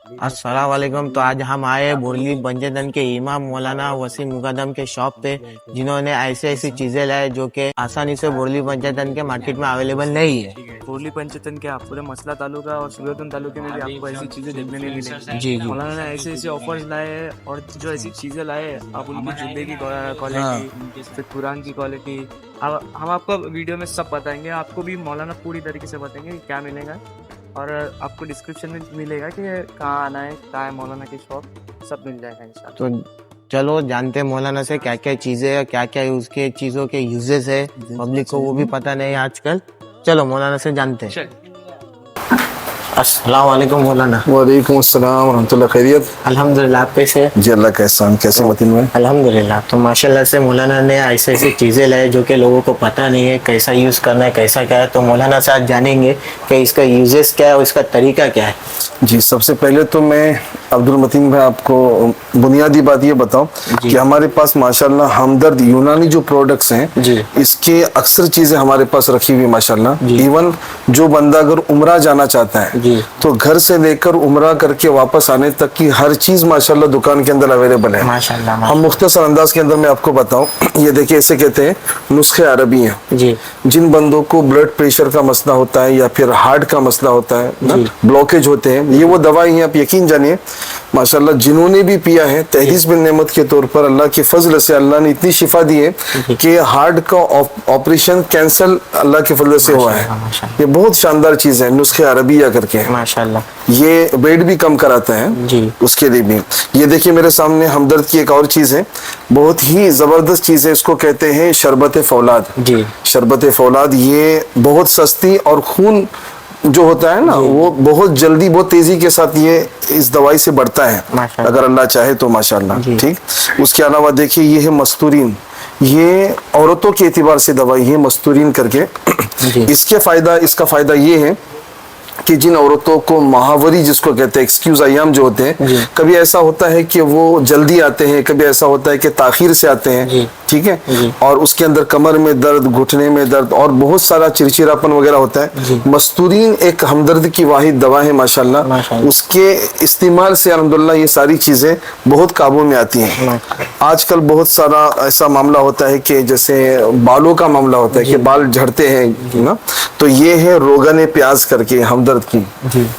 अस्सलाम वालेकुम। तो आज हम आए बुरली बंजदन के इमाम मौलाना वसीम मुकद्दम के शॉप पे, जिन्होंने ऐसी ऐसी चीजें लाए जो कि आसानी से बुरली बंजदन के मार्केट में अवेलेबल नहीं है। बुरली पंचतन के आप पूरे मसला तालुका और सूरतन तालुके में भी आपको ऐसी चीजें देखने नहीं मिलेंगी। जी मौलाना ने ऐसे ऐसे ऑफर्स लाए हैं और जो ऐसी चीजें लाए हैं, आप उनकी जुम्बे की क्वालिटी, फिर कुरान की क्वालिटी, हम आपको वीडियो में सब बताएंगे। आपको भी मौलाना पूरी तरीके से बताएंगे कि क्या मिलेगा, और आपको डिस्क्रिप्शन में मिलेगा कि कहाँ आना है, कहाँ है मौलाना की शॉप, सब मिल जाएगा इंशाल्लाह। तो चलो जानते हैं मौलाना से क्या क्या चीजें है, क्या क्या उसके चीजों के यूजेस है, पब्लिक को वो भी पता नहीं है आजकल। चलो मौलाना से जानते हैं। अस्सलाम वालेकुम मौलाना। वालेकुम अस्सलाम रहमतुल्लाह। खैरियत? अल्हम्दुलिल्लाह। आप कैसे? जी अल्लाह का एहसान। कैसे मतीन में? अल्हम्दुलिल्लाह। तो माशाल्लाह से मौलाना ने ऐसे ऐसी चीज़ें लाए जो कि लोगों को पता नहीं है कैसा यूज़ करना है, कैसा क्या है। तो मौलाना से आज जानेंगे कि इसका यूजेस क्या है और इसका तरीका क्या है। जी, सबसे पहले तो मैं अब्दुल मतीन भाई आपको बुनियादी बात ये बताऊं कि हमारे पास माशाल्लाह हमदर्द यूनानी जो प्रोडक्ट्स हैं जी, इसके अक्सर चीज़ें हमारे पास रखी हुई माशाल्लाह। इवन जो बंदा अगर उम्रा जाना चाहता है जी, तो घर से लेकर उम्रा करके वापस आने तक की हर चीज़ माशाल्लाह दुकान के अंदर अवेलेबल है। माशाल्लाह। हम मुख्तसर अंदाज के अंदर मैं आपको बताऊं, ये देखिए इसे कहते हैं नुस्खे अरबी हैं। जी, जिन बंदों को ब्लड प्रेशर का मसला होता है या फिर हार्ट का मसला होता है ना, ब्लॉकेज होते हैं, ये वो दवाई है। आप यकीन जानिए माशाल्लाह जिन्होंने भी पिया है तहदीस बिन नेमत के तौर पर अल्लाह के फजल से अल्लाह ने इतनी शिफा दी है कि हार्ट का ऑपरेशन कैंसल अल्लाह के फजल से हुआ है। ये बहुत शानदार चीज़ है, नुस्खे अरबिया करके माशाल्लाह। ये वेट भी कम कराता है जी, उसके लिए भी। ये देखिए मेरे सामने हमदर्द की एक और चीज़ है, बहुत ही ज़बरदस्त चीज़ है, इसको कहते हैं शरबत फौलाद। जी, शरबत फौलाद ये बहुत सस्ती और खून जो होता है ना वो बहुत जल्दी बहुत तेजी के साथ ये इस दवाई से बढ़ता है अगर अल्लाह चाहे तो माशाल्लाह। ठीक, उसके अलावा देखिए ये है मस्तूरीन, ये औरतों के एतबार से दवाई है मस्तूरीन करके। इसका फायदा ये है कि जिन औरतों को महावरी जिसको कहते हैं एक्सक्यूज अयाम जो होते हैं, कभी ऐसा होता है कि वो जल्दी आते हैं, कभी ऐसा होता है कि ताखीर से आते हैं, ठीक है, और उसके अंदर कमर में दर्द, घुटने में दर्द और बहुत सारा चिड़चिड़ापन वगैरह होता है। मस्तूरीन एक हमदर्द की वाहिद दवा है माशाल्लाह। उसके इस्तेमाल से अल्हम्दुलिल्लाह ये सारी चीज़ें बहुत काबू में आती हैं। आजकल बहुत सारा ऐसा मामला होता है कि जैसे बालों का मामला होता है कि बाल झड़ते हैं ना, तो ये है रोगन प्याज करके हमदर्द की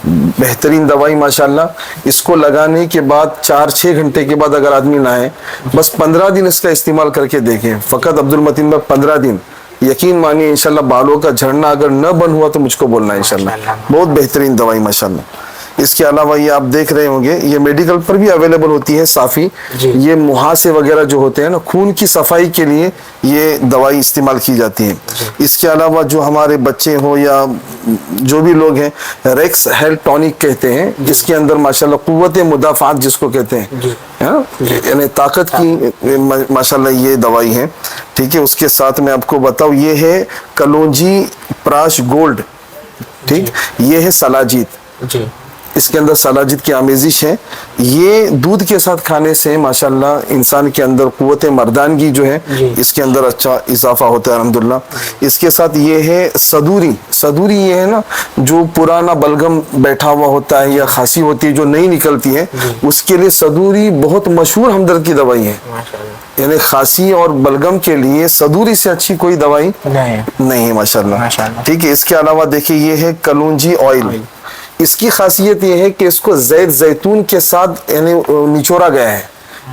बेहतरीन दवाई माशाल्लाह। इसको लगाने के बाद 4-6 घंटे के बाद अगर आदमी नहाए, बस 15 दिन इसका इस्तेमाल करके देखें, फकत अब्दुल मतीन में 15 दिन, यकीन मानिए इंशाल्लाह बालों का झड़ना अगर न बंद हुआ तो मुझको बोलना इंशाल्लाह। बहुत बेहतरीन दवाई माशाल्लाह। इसके अलावा ये आप देख रहे होंगे ये मेडिकल पर भी अवेलेबल होती है साफी। ये मुहासे वगैरह जो होते हैं ना, खून की सफाई के लिए ये दवाई इस्तेमाल की जाती है। इसके अलावा जो हमारे बच्चे हो या जो भी लोग हैं, रेक्स हेल्थ टॉनिक कहते हैं, जिसके अंदर माशाल्लाह कुव्वत मुदाफ़ात जिसको कहते हैं, यानी ताकत की माशाल्लाह ये दवाई है। ठीक है, उसके साथ में आपको बताऊँ ये है कलौंजी प्राश गोल्ड। ठीक, ये है सलाजीत, इसके अंदर सलाजिद की आमेजिश है। ये दूध के साथ खाने से माशाल्लाह इंसान के अंदर कुव्वत मर्दानगी जो है इसके अंदर अच्छा इजाफा होता है अल्हम्दुलिल्लाह। इसके साथ ये है सदूरी। सदूरी ये है ना जो पुराना बलगम बैठा हुआ होता है या खांसी होती है जो नहीं निकलती है, उसके लिए सदूरी बहुत मशहूर हमदर्द की दवाई है। यानी खांसी और बलगम के लिए सदूरी से अच्छी कोई दवाई नहीं है माशाल्लाह। ठीक है, इसके अलावा देखिए ये है कलौंजी ऑयल। इसकी खासियत ये है कि इसको जैतून के साथ यानी निचोड़ा गया है।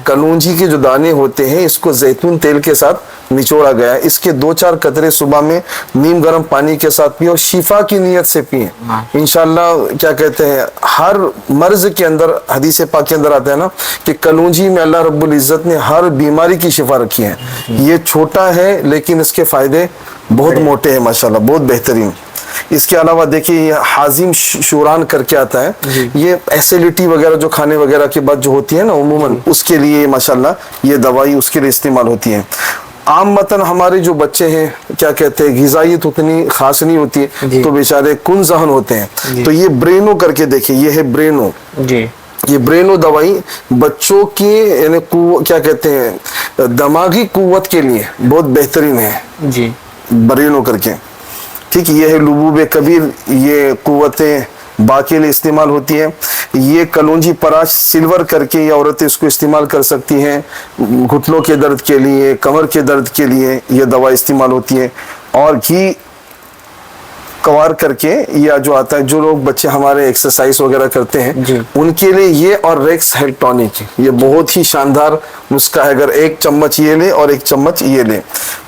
कलौंजी के जो दाने होते हैं इसको जैतून तेल के साथ निचोड़ा गया है। इसके 2-4 कतरे सुबह में नीम गर्म पानी के साथ पिए और शिफा की नियत से पिए इंशाल्लाह। क्या कहते हैं, हर मर्ज के अंदर हदीस पाक के अंदर आता है ना कि कलौंजी में अल्लाह रब्बुल इज्जत ने हर बीमारी की शिफा रखी है। ये छोटा है लेकिन इसके फायदे बहुत मोटे हैं माशाल्लाह, बहुत बेहतरीन। इसके अलावा देखिए ये हाजिम शूरान करके आता है, ये एसिडिटी वगैरह जो खाने वगैरह के बाद जो होती है ना उमूमन, उसके लिए माशाल्लाह ये दवाई उसके लिए इस्तेमाल होती है। आम मतन हमारे जो बच्चे हैं क्या कहते हैं गिज़ाइयत उतनी खास नहीं होती है तो बेचारे कुन जहन होते हैं, तो ये ब्रेनो करके देखिए, ये है ब्रेनो। ये ब्रेनो दवाई बच्चों की यानी क्या कहते हैं दिमागी कुव्वत के लिए बहुत बेहतरीन है ब्रेनो करके। ठीक, ये है लुबूब कबीर, ये कुव्वत बाके इस्तेमाल होती है। ये कलौंजी पराच सिल्वर करके ये औरतें इसको इस्तेमाल कर सकती हैं, घुटनों के दर्द के लिए, कमर के दर्द के लिए ये दवा इस्तेमाल होती है। और घी कवार करके या जो आता है, जो लोग बच्चे हमारे एक्सरसाइज वगैरह करते हैं उनके लिए ये, और रेक्स हेल्थ टॉनिक, ये बहुत ही शानदार नुस्खा है। अगर 1 चम्मच ये ले और 1 चम्मच ये ले।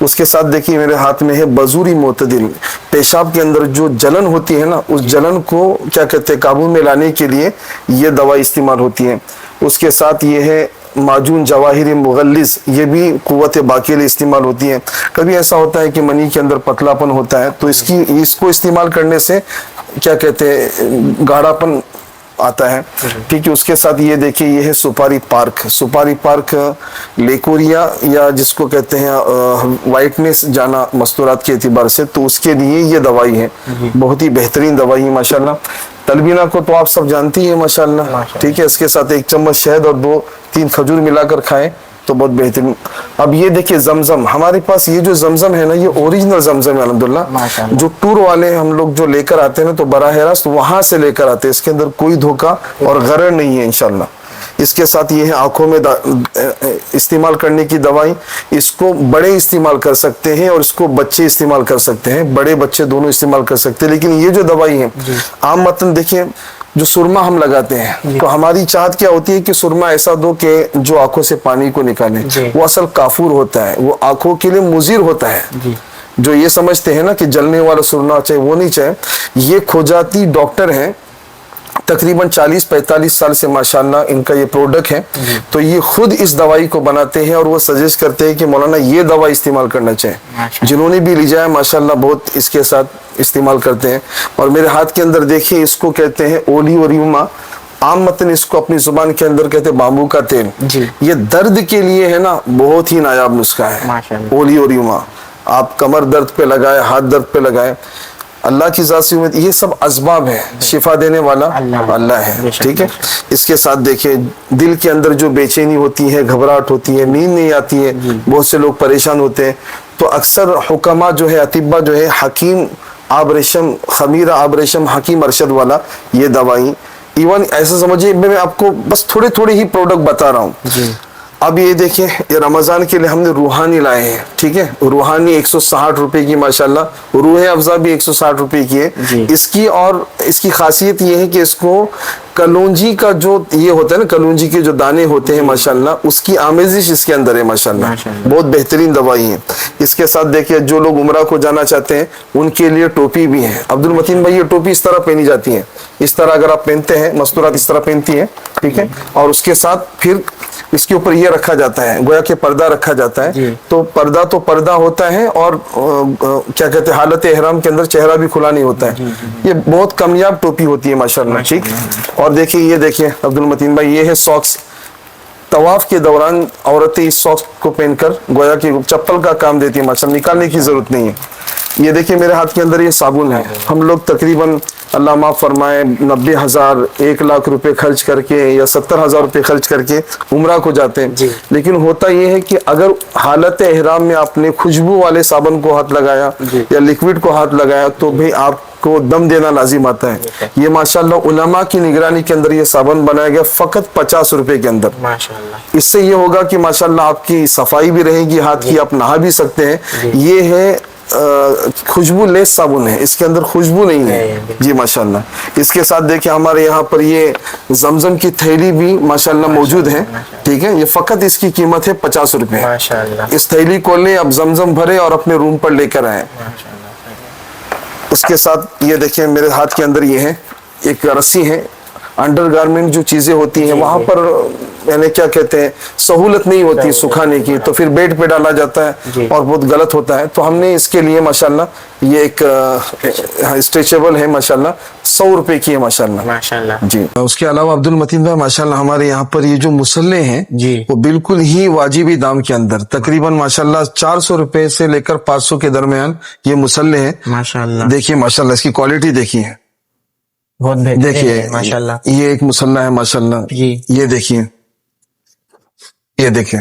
उसके साथ देखिए मेरे हाथ में है बजूरी मोतदिल, पेशाब के अंदर जो जलन होती है ना, उस जलन को क्या कहते हैं काबू में लाने के लिए ये दवा इस्तेमाल होती है। उसके साथ ये है माजून जवाहिर मुगल्लिस, ये भी कुव्वत बाकी लिए इस्तेमाल होती है। कभी ऐसा होता है कि मनी के अंदर पतलापन होता है, तो इसको इस्तेमाल करने से क्या कहते हैं गाढ़ापन आता है। ठीक है। उसके साथ ये देखिए ये है सुपारी पार्क, सुपारी पार्क लेकोरिया या जिसको कहते हैं वाइटनेस जाना मस्तूरात के एतबार से, तो उसके लिए ये दवाई है, बहुत ही बेहतरीन दवाई है माशाल्लाह। तलबीना को तो आप सब जानती है माशाल्लाह। ठीक है। इसके साथ 1 चम्मच शहद और 2-3 खजूर मिलाकर खाएं तो बहुत बेहतरीन। अब ये देखिए जमजम, हमारे पास ये जो जमजम है ना, ये ओरिजिनल जमजम है अल्हम्दुलिल्लाह। जो टूर वाले हम लोग जो लेकर आते हैं ना, तो बराह रास्त वहां से लेकर आते हैं, इसके अंदर कोई धोखा और गरर नहीं है इंशाल्लाह। इसके साथ ये है आंखों में इस्तेमाल करने की दवाई, इसको बड़े इस्तेमाल कर सकते हैं और इसको बच्चे इस्तेमाल कर सकते हैं, बड़े बच्चे दोनों इस्तेमाल कर सकते हैं। लेकिन ये जो दवाई है आम मतन देखिए, जो सुरमा हम लगाते हैं तो हमारी चाहत क्या होती है कि सुरमा ऐसा दो कि जो आंखों से पानी को निकाले, वो असल काफूर होता है, वो आंखों के लिए मुजीर होता है। जो ये समझते हैं ना कि जलने वाला सुरमा चाहिए, वो नहीं चाहिए। ये खोजाती डॉक्टर हैं, तकरीबन 40-45 साल से माशाल्लाह इनका ये प्रोडक्ट है, तो ये खुद इस दवाई को बनाते हैं और वो सजेस्ट करते हैं कि मौलाना ये दवा इस्तेमाल करना चाहिए। जिन्होंने भी लिया है माशाल्लाह बहुत इसके साथ इस्तेमाल करते हैं। और मेरे हाथ के अंदर देखिए, इसको कहते हैं ओलियोरियमा, आम मतन इसको अपनी जुबान के अंदर कहते हैं बाम्बू का तेल। ये दर्द के लिए है ना बहुत ही नायाब नुस्खा है ओलियोरियमा। आप कमर दर्द पे लगाए, हाथ दर्द पे लगाए, अल्लाह की जात से उम्मीद, ये सब असबाब है, शिफा देने वाला अल्लाह है। ठीक है। इसके साथ देखिए दिल के अंदर जो बेचैनी होती है, घबराहट होती है, नींद नहीं आती है, बहुत से लोग परेशान होते हैं, तो अक्सर हुक्मा जो है, अतिब्बा जो है, हकीम आब रेशम, खमीरा आब रेशम हकीम अरशद वाला ये दवाई, इवन ऐसा समझिए मैं आपको बस थोड़े थोड़े ही प्रोडक्ट बता रहा हूँ। अब ये देखिए, ये रमजान के लिए हमने रूहानी लाए हैं। ठीक है। रूहानी 160 रुपए की माशाल्लाह, रूह अफ़ज़ा भी 160 रुपए की है इसकी। और इसकी खासियत ये है कि इसको कलौंजी का जो ये होता है ना, कलौंजी के जो दाने होते हैं माशाल्लाह, उसकी आमेजिश इसके अंदर है माशाल्लाह। बहुत बेहतरीन दवाई है। इसके साथ देखिए जो लोग उम्रा को जाना चाहते हैं उनके लिए टोपी भी है। अब्दुल मतीन भाई, ये टोपी इस तरह पहनी जाती है, इस तरह अगर आप पहनते हैं, मस्तूरात इस तरह पहनती है। ठीक है। और उसके साथ फिर इसके ऊपर ये रखा जाता है, गोया के पर्दा रखा जाता है, तो पर्दा होता है और क्या कहते हैं हालत एहराम के अंदर चेहरा भी खुला नहीं होता है। ये बहुत कामयाब टोपी होती है माशाल्लाह। ठीक। और देखिए ये देखिए अब्दुल मतीन भाई, ये है सॉक्स। तवाफ के दौरान औरतें इस सॉक्स को पहनकर गोया की चप्पल का काम देती है माशाल्लाह, निकालने की जरूरत नहीं है। ये देखिए मेरे हाथ के अंदर ये साबुन है। हम लोग तकरीबन अल्लाह माफ फरमाए 90,000 1 लाख रुपए खर्च करके या 70,000 रुपए खर्च करके उम्रा को जाते हैं। लेकिन होता यह है कि अगर हालत एहराम में आपने खुशबू वाले साबुन को हाथ लगाया या लिक्विड को हाथ लगाया तो भाई आपको दम देना लाजिम आता है। ये माशाल्लाह उलमा की निगरानी के अंदर ये साबुन बनाया गया फकत 50 रुपए के अंदर माशाल्लाह। इससे ये होगा कि माशाल्लाह आपकी सफाई भी रहेगी हाथ की, आप नहा भी सकते हैं। ये है खुशबू लेस साबुन है, इसके अंदर खुशबू नहीं है जी माशाल्लाह। इसके साथ देखिए हमारे यहाँ पर ये जमजम की थैली भी माशाल्लाह मौजूद है। ठीक है। ये फकत इसकी कीमत है 50 रुपए माशाल्लाह। इस थैली को ले अब जमजम भरे और अपने रूम पर लेकर आए। उसके साथ ये देखिए मेरे हाथ के अंदर ये है एक रस्सी है, अंडरगारमेंट जो चीजें होती हैं वहां पर यानी क्या कहते हैं सहूलत नहीं होती सुखाने की, तो फिर बेड पे डाला जाता है और बहुत गलत होता है। तो हमने इसके लिए माशाल्लाह ये एक स्ट्रेचेबल है माशाल्लाह, 100 रुपए की है माशाल्लाह जी। उसके अलावा अब्दुल मतीन भाई माशाल्लाह हमारे यहाँ पर ये जो मुसल्ले हैं जी, वो बिल्कुल ही वाजिबी दाम के अंदर तकरीबन माशाल्लाह 400 रुपए से लेकर 500 के दरमियान ये मुसल्ले हैं माशाल्लाह। देखिए माशाल्लाह इसकी क्वालिटी देखिए, बहुत देखिए माशाल्लाह। ये एक मुसल्ला है माशाल्लाह जी। ये देखिए, ये देखिए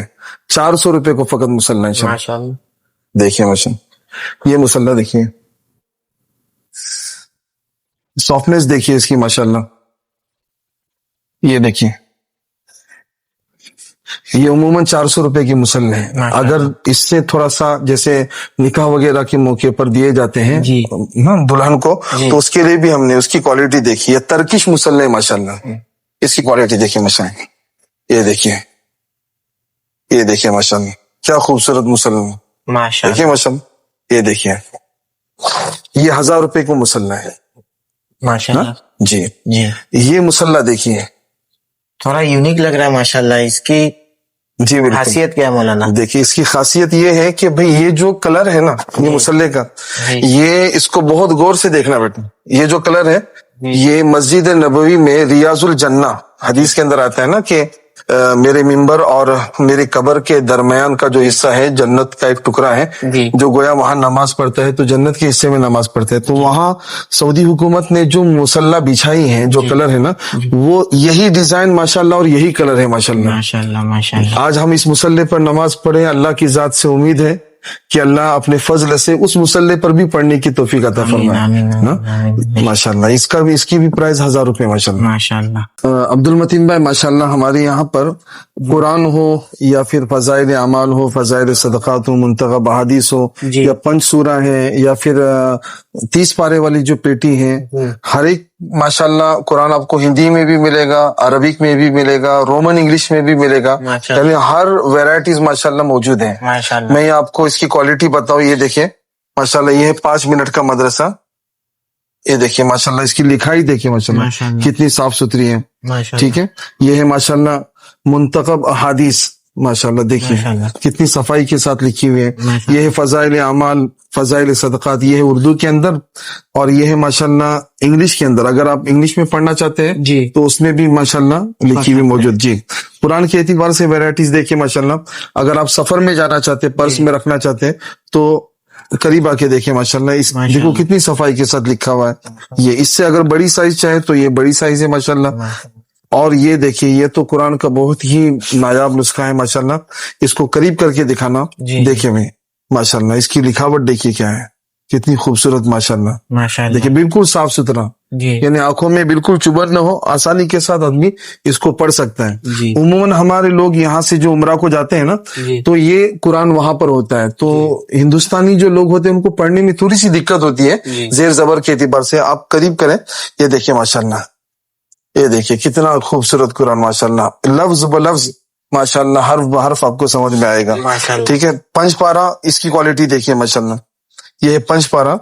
400 रुपए को फकत मुसल्ला है माशाल्लाह। देखिए माशाल्लाह ये मुसल्ला देखिए, सॉफ्टनेस देखिए इसकी माशाल्लाह, ये देखिए, ये उमूमन 400 रुपए की मुसल्ले हैं। माशाल्लाह। अगर इससे थोड़ा सा जैसे निकाह वगैरह के मौके पर दिए जाते हैं जी। ना दुल्हन को, जी। तो उसके लिए भी हमने उसकी क्वालिटी देखी है। तर्किश मुसल्ले हैं माशाल्लाह, इसकी क्वालिटी देखिए माशाल्लाह, ये देखिए, ये देखिए माशाल्लाह, क्या खूबसूरत मुसल्ला, देखिए माशाल्लाह माशाल्लाह, ये देखिए, ये 1000 रुपए को मुसल्ला है माशाल्लाह। ना जी। जी, ये मुसल्ला देखिए, थोड़ा यूनिक लग रहा है माशाल्लाह। इसकी जी बिल्कुल। खासियत क्या है मौलाना? देखिए इसकी खासियत ये है कि भाई ये जो कलर है ना, ये मुसल्ले का, जी। ये इसको बहुत गौर से देखना बेटा। ये जो कलर है, जी। ये मस्जिद नबवी में रियाजुल जन्ना हदीस के अंदर आता है ना कि मेरे मिंबर और मेरे कब्र के दरमियान का जो हिस्सा है जन्नत का एक टुकड़ा है, जी। जो गोया वहां नमाज पढ़ता है तो जन्नत के हिस्से में नमाज पढ़ता है। तो वहां सऊदी हुकूमत ने जो मुसल्ला बिछाई है, जो कलर है ना, वो यही डिजाइन माशाल्लाह और यही कलर है माशाल्लाह। माशाल्लाह माशाल्लाह। आज हम इस मुसल्ले पर नमाज पढ़े, अल्लाह की जात से उम्मीद है कि अल्लाह अपने फजल से उस मुसल्ले पर भी पढ़ने की तौफीक अता फरमाए आमीन, ना आमीन। माशाल्लाह। इसकी भी प्राइस 1000 रुपए माशाल्लाह। माशाल्लाह। अब्दुल मतीन भाई माशाल्लाह, हमारे यहाँ पर कुरान हो या फिर फजाइल अमाल हो, फजाइल सदक़ात हो, मुंतखब अहादीस हो, जी। या पंच सूरा है, या फिर 30 पारे वाली जो पेटी है, हर एक माशाल्लाह कुरान आपको हिंदी में भी मिलेगा, अरबिक में भी मिलेगा, रोमन इंग्लिश में भी मिलेगा, माशाल्लाह। यानी हर वेराइटीज माशाल्लाह मौजूद है। माशाल्लाह। मैं आपको इसकी क्वालिटी बताऊं, ये देखिए माशाल्लाह, ये है 5 मिनट का मदरसा, ये देखिए माशाल्लाह, इसकी लिखाई देखिए माशाल्लाह माशाल्लाह। कितनी साफ सुथरी है, माशाल्लाह। ठीक है। ये है माशाल्लाह मुंतखब अहादीस, माशाल्लाह देखिए माशाल्लाह। कितनी सफाई के साथ लिखी हुई है। माशाल्लाह। ये है फजाइल अमाल, फजाइल सदक़ात, ये है उर्दू के अंदर, और ये है माशाल्लाह इंग्लिश के अंदर। अगर आप इंग्लिश में पढ़ना चाहते हैं जी। तो उसमें भी माशाल्लाह लिखी हुई मौजूद। जी, कुरान के एतबार से वैरायटीज देखिए माशाल्लाह। अगर आप सफर में जाना चाहते हैं, पर्स में रखना चाहते हैं, तो करीब आके देखें माशाल्लाह। इस देखो कितनी सफाई के साथ लिखा हुआ है। ये इससे अगर बड़ी साइज चाहे तो ये बड़ी साइज है माशाल्लाह। और ये देखिए, ये तो कुरान का बहुत ही नायाब नुस्खा है माशाल्लाह। इसको करीब करके दिखाना, देखिए मैं माशाल्लाह, इसकी लिखावट देखिए क्या है, कितनी खूबसूरत माशाल्लाह। माशाल्लाह। देखिए बिल्कुल साफ सुथरा, जी। यानी आंखों में बिल्कुल चुभन न हो, आसानी के साथ आदमी इसको पढ़ सकता है। जी। उमूमन हमारे लोग यहाँ से जो उमरा को जाते हैं ना, जी। तो ये कुरान वहां पर होता है, तो हिंदुस्तानी जो लोग होते हैं उनको पढ़ने में थोड़ी सी दिक्कत होती है जेर जबर के एतबार से। आप करीब करें, ये देखिए माशाल्लाह, ये देखिए कितना खूबसूरत कुरान माशाल्लाह, लफ्ज ब लफ्ज माशाल्लाह, हर्फ ब हर्फ आपको समझ में आएगा, ठीक है। पंच पारा, इसकी क्वालिटी देखिए माशाल्लाह, ये है पंच पारा,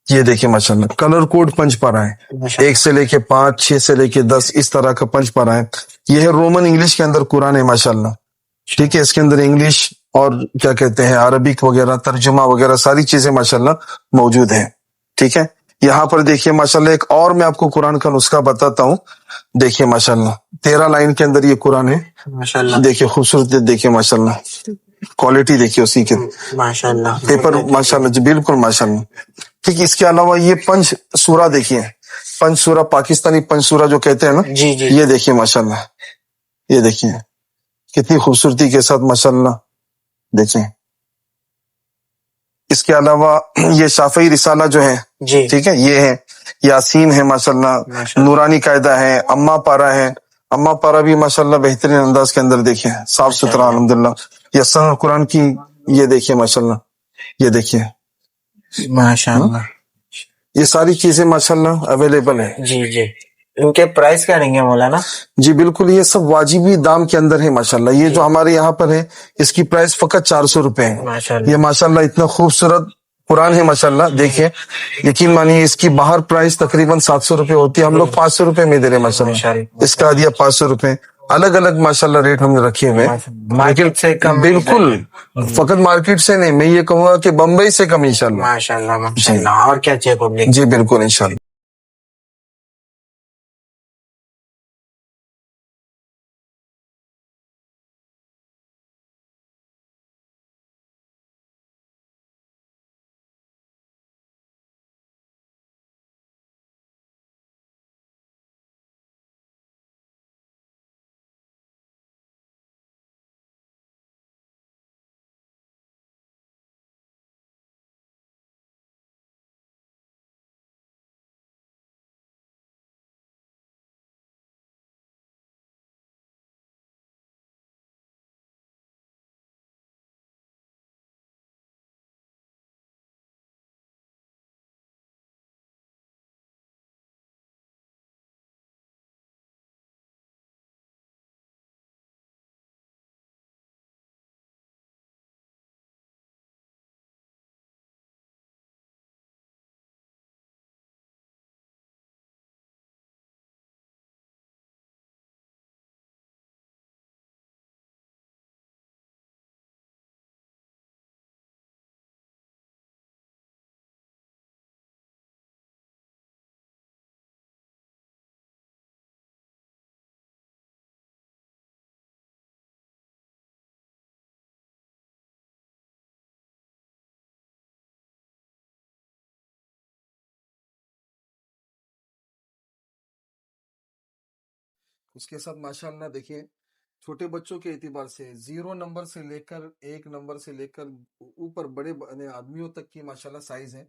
ये देखिए माशाल्लाह, कलर कोड पंच पारा है, 1 से लेके 5, 6 से लेके 10, इस तरह का पंच पारा है। ये है रोमन इंग्लिश के अंदर कुरान है माशाल्लाह, ठीक है। इसके अंदर इंग्लिश और क्या कहते हैं अरबिक वगैरह, तर्जुमा वगैरह सारी चीजें माशाल्लाह मौजूद है, ठीक है। यहाँ पर देखिए माशाल्लाह, एक और मैं आपको कुरान का नुस्खा बताता हूँ। देखिए माशाल्लाह 13 लाइन के अंदर ये कुरान है माशाल्लाह। देखिए खूबसूरत, देखिए माशाल्लाह, क्वालिटी देखिए उसी के माशाल्लाह। पेपर माशाल्लाह जी, बिल्कुल माशाल्लाह, ठीक। इसके अलावा ये पंच सूरा देखिए, पंच सूरा, पाकिस्तानी पंच सूरा जो कहते हैं ना, जी जी। ये देखिए माशाल्लाह, ये देखिए कितनी खूबसूरती के साथ माशाल्लाह, देखिए। इसके अलावा ये शाफई रिसाला जो है, जी। ठीक है, ये है यासीन है माशाल्लाह, नूरानी कायदा है, अम्मा पारा है। अम्मा पारा भी माशाल्लाह बेहतरीन अंदाज के अंदर देखिए, साफ सुथरा अल्हम्दुलिल्लाह। यस्सन कुरान की, ये देखिए माशाल्लाह, ये देखिए माशाल्लाह। ये सारी चीजें माशाल्लाह अवेलेबल है। जी जी। इनके प्राइस क्या रहेंगे मौलाना? जी बिल्कुल, ये सब वाजिबी दाम के अंदर है माशाल्लाह। ये जो हमारे यहाँ पर है, इसकी प्राइस फकत 400 रुपए है। माशाल्लाह। ये माशाल्लाह इतना खूबसूरत कुरान है माशाल्लाह, देखिए यकीन मानिए इसकी बाहर प्राइस तकरीबन 700 रुपए होती है, हम लोग 500 रुपए में दे रहे हैं माशाल्लाह। इसका दिया 500 रुपए, अलग अलग माशाल्लाह रेट हमने रखे हुए हैं, मार्केट से कम? बिल्कुल, फकत मार्केट से नहीं, मैं ये कहूंगा कि बम्बई से कम इंशाल्लाह। माशाल्लाह माशाल्लाह। और क्या चाहिए पब्लिक? जी बिल्कुल इंशाल्लाह। اس کے ساتھ ماشاءاللہ دیکھیے چھوٹے بچوں کے اعتبار سے 0 نمبر سے لے کر 1 نمبر سے لے کر اوپر بڑے آدمیوں تک کی ماشاءاللہ سائز ہے.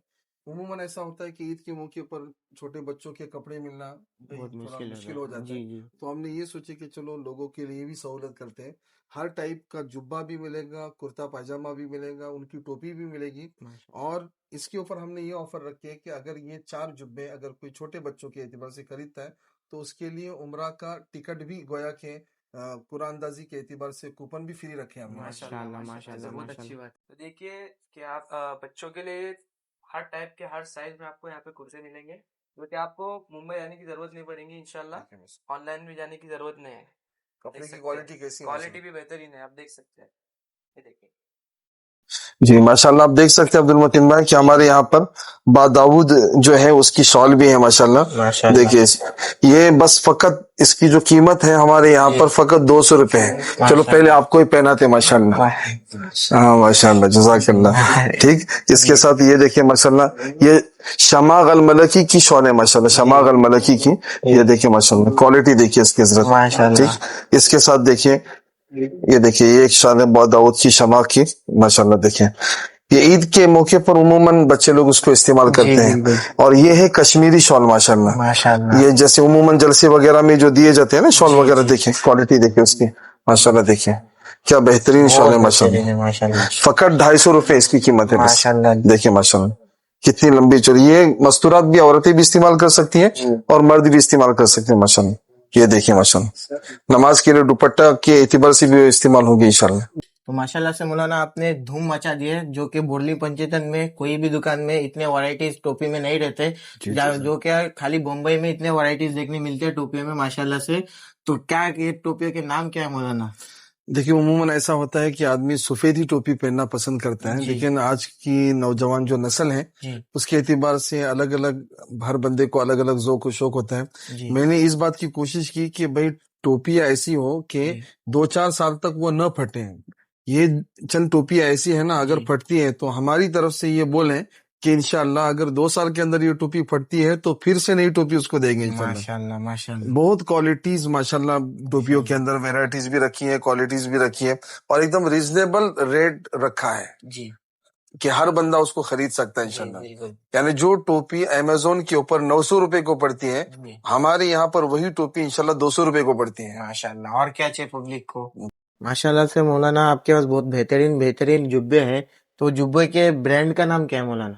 عموماً ایسا ہوتا ہے کہ عید کے موقع پر چھوٹے بچوں کے کپڑے ملنا بہت تھوڑا مشکل مشکل ہو جاتا ہے. جی جی تو ہم نے یہ سوچے کہ چلو لوگوں کے لیے بھی سہولت کرتے ہیں. ہر ٹائپ کا جبہ بھی ملے گا, کرتا پاجامہ بھی ملے گا, ان کی ٹوپی بھی ملے گی. اور اس کے اوپر ہم نے یہ آفر رکھی ہے کہ اگر یہ 4 جبے اگر کوئی چھوٹے بچوں کے اعتبار سے خریدتا ہے تو اس کے لیے عمرہ کا ٹکٹ بھی گویا کہ قرآن اندازی کے اعتبار سے کوپن بھی فری رکھے ہم نے. ماشاءاللہ ماشاءاللہ بہت اچھی ماشاءاللہ. بات. تو دیکھیے کہ آپ بچوں کے لیے ہر ٹائپ کے ہر سائز میں آپ کو یہاں پہ کرسے ملیں گے, جو کہ آپ کو ممبئی جانے کی ضرورت نہیں پڑے گی انشاءاللہ. آن لائن بھی جانے کی ضرورت نہیں ہے. کپڑے کی کوالٹی کیسی ہے؟ کوالٹی بھی بہترین ہے, آپ دیکھ سکتے ہیں. یہ دیکھیں جی ماشاءاللہ آپ دیکھ سکتے ہیں عبد المتین بھائی کہ ہمارے یہاں پر باداؤد جو ہے اس کی شال بھی ہے ماشاءاللہ. دیکھیے یہ بس فقط اس کی جو قیمت ہے ہمارے یہاں پر فقط 200 روپے ہے. چلو پہلے آپ کو ہی پہناتے ماشاءاللہ. ہاں ماشاءاللہ جزاک اللہ. ٹھیک, اس کے ساتھ یہ دیکھیں ماشاءاللہ یہ شماغ الملکی کی شال ہے ماشاءاللہ, شماغ الملکی کی. یہ دیکھیں ماشاءاللہ کوالٹی دیکھیے اس کی حضرت. ٹھیک, اس کے ساتھ دیکھیے یہ دیکھیے یہ ایک شال ہے باداؤد کی شماغ کی ماشاءاللہ. دیکھیں یہ عید کے موقع پر عموماً بچے لوگ اس کو استعمال کرتے ہیں. اور یہ ہے کشمیری شال ماشاءاللہ. یہ جیسے عموماً جلسے وغیرہ میں جو دیے جاتے ہیں نا شال وغیرہ, دیکھیں کوالٹی دیکھیں اس کی ماشاءاللہ. دیکھیں کیا بہترین شال ہے ماشاءاللہ. فقط 250 روپے اس کی قیمت ہے بس. دیکھیں ماشاءاللہ کتنی لمبی چوڑی. یہ مستورات بھی عورتیں بھی استعمال کر سکتی ہیں اور مرد بھی استعمال کر سکتے ہیں ماشاءاللہ. یہ دیکھیں ماشاءاللہ نماز کے لیے دوپٹہ کے اعتبار سے بھی استعمال ہوگی انشاءاللہ. تو ماشاءاللہ سے مولانا آپ نے دھوم مچا دی ہے, جو کہ بورلی پنچیتن میں کوئی بھی دکان میں اتنے ورائٹیز ٹوپی میں نہیں رہتے, جو کہ خالی بمبئی میں اتنے ورائٹیز دیکھنے ملتے ہیں ٹوپی میں ماشاءاللہ سے. تو کیا یہ ٹوپیوں کے نام کیا ہے مولانا؟ دیکھیے عموماً ایسا ہوتا ہے کہ آدمی سفید ہی ٹوپی پہننا پسند کرتا ہے, لیکن آج کی نوجوان جو نسل ہے اس کے اعتبار سے الگ الگ ہر بندے کو الگ الگ ذوق و شوق ہوتا ہے. میں نے اس بات کی کوشش کی کہ بھئی ٹوپیاں ایسی ہو کہ 2-4 سال تک وہ نہ پھٹیں. یہ چند ٹوپیاں ایسی ہیں نا اگر پھٹتی ہیں تو ہماری طرف سے یہ بولیں کہ انشاءاللہ اگر 2 سال کے اندر یہ ٹوپی پھٹتی ہے تو پھر سے نئی ٹوپی اس کو دیں گے انشاءاللہ. ماشاءاللہ ماشاءاللہ بہت کوالٹیز ماشاءاللہ ٹوپیوں کے اندر ویرائٹیز بھی رکھی ہیں, کوالٹیز بھی رکھی ہے, اور ایک دم ریزنیبل ریٹ رکھا ہے جی کہ ہر بندہ اس کو خرید سکتا ہے انشاءاللہ. یعنی جو ٹوپی امیزون کے اوپر 900 روپے کو پڑتی ہے ہمارے یہاں پر وہی ٹوپی انشاءاللہ 200 روپے کو پڑتی ہے ماشاءاللہ. اور کیا چاہیے پبلک کو؟ ماشاءاللہ سے مولانا آپ کے پاس بہت بہترین جبے ہیں, تو جبے کے برانڈ کا نام کیا ہے مولانا؟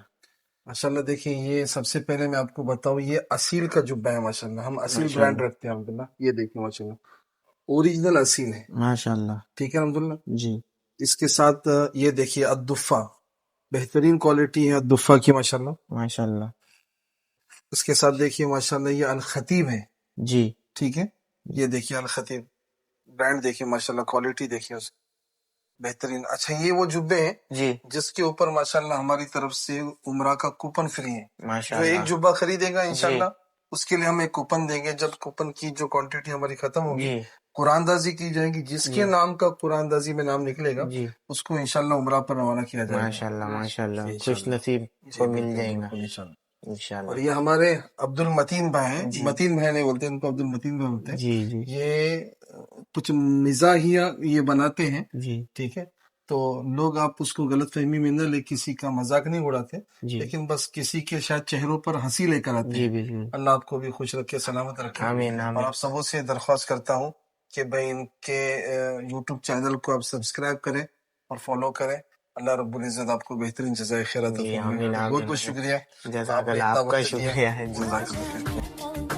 ماشاءاللہ. دیکھیں یہ سب سے پہلے میں آپ کو بتاؤں یہ اصیل کا جبہ ہے ماشاءاللہ. ہم اصیل برانڈ رکھتے ہیں الحمدللہ. یہ دیکھیں ماشاءاللہ اوریجنل اصیل ہے ماشاءاللہ. ٹھیک ہے الحمدللہ جی. اس کے ساتھ یہ دیکھیے الدفہ, بہترین کوالٹی ہے الدفہ کی ماشاءاللہ ماشاءاللہ. اس کے ساتھ دیکھیے ماشاءاللہ یہ الخطیب ہے. جی ٹھیک ہے, یہ دیکھیے الخطیب برانڈ دیکھیے ماشاءاللہ, کوالٹی دیکھیے اس بہترین. اچھا یہ وہ جبے ہیں جی جس کے اوپر ماشاءاللہ ہماری طرف سے عمرہ کا کوپن فری ہے. جو ماشاءاللہ. ایک جبہ خریدے گا انشاءاللہ اس کے لیے ہم ایک کوپن دیں گے. جب کوپن کی جو کوانٹٹی ہماری ختم ہوگی قرآن دازی کی جائے گی, جس کے نام کا قرآن دازی میں نام نکلے گا اس کو انشاءاللہ عمرہ پر روانہ کیا جائے گا. ماشاءاللہ ماشاءاللہ خوش نصیب کو مل جائے گا انشاءاللہ. انشاءاللہ. اور یہ ہمارے عبد المتین بھائی ہیں, متین بھائی نہیں بولتے ان کو, عبد المتین بھائی بولتے ہیں. جی جی یہ کچھ مزاحیہ یہ بناتے ہیں. جی ٹھیک ہے, تو لوگ آپ اس کو غلط فہمی میں نہ لے, کسی کا مذاق نہیں اڑاتے, جی لیکن بس کسی کے شاید چہروں پر ہنسی لے کر آتے جی ہیں. بالکل. اللہ آپ کو بھی خوش رکھے, سلامت رکھے. آمین اور آمین. آپ سبوں سے درخواست کرتا ہوں کہ بھائی ان کے یوٹیوب چینل کو آپ سبسکرائب کریں اور فالو کریں. اللہ رب العزت آپ کو بہترین جزائے خیرات عطا فرمائے. بہت بہت شکریہ. جزاک اللہ. آپ کا شکریہ ہے. جزاک اللہ.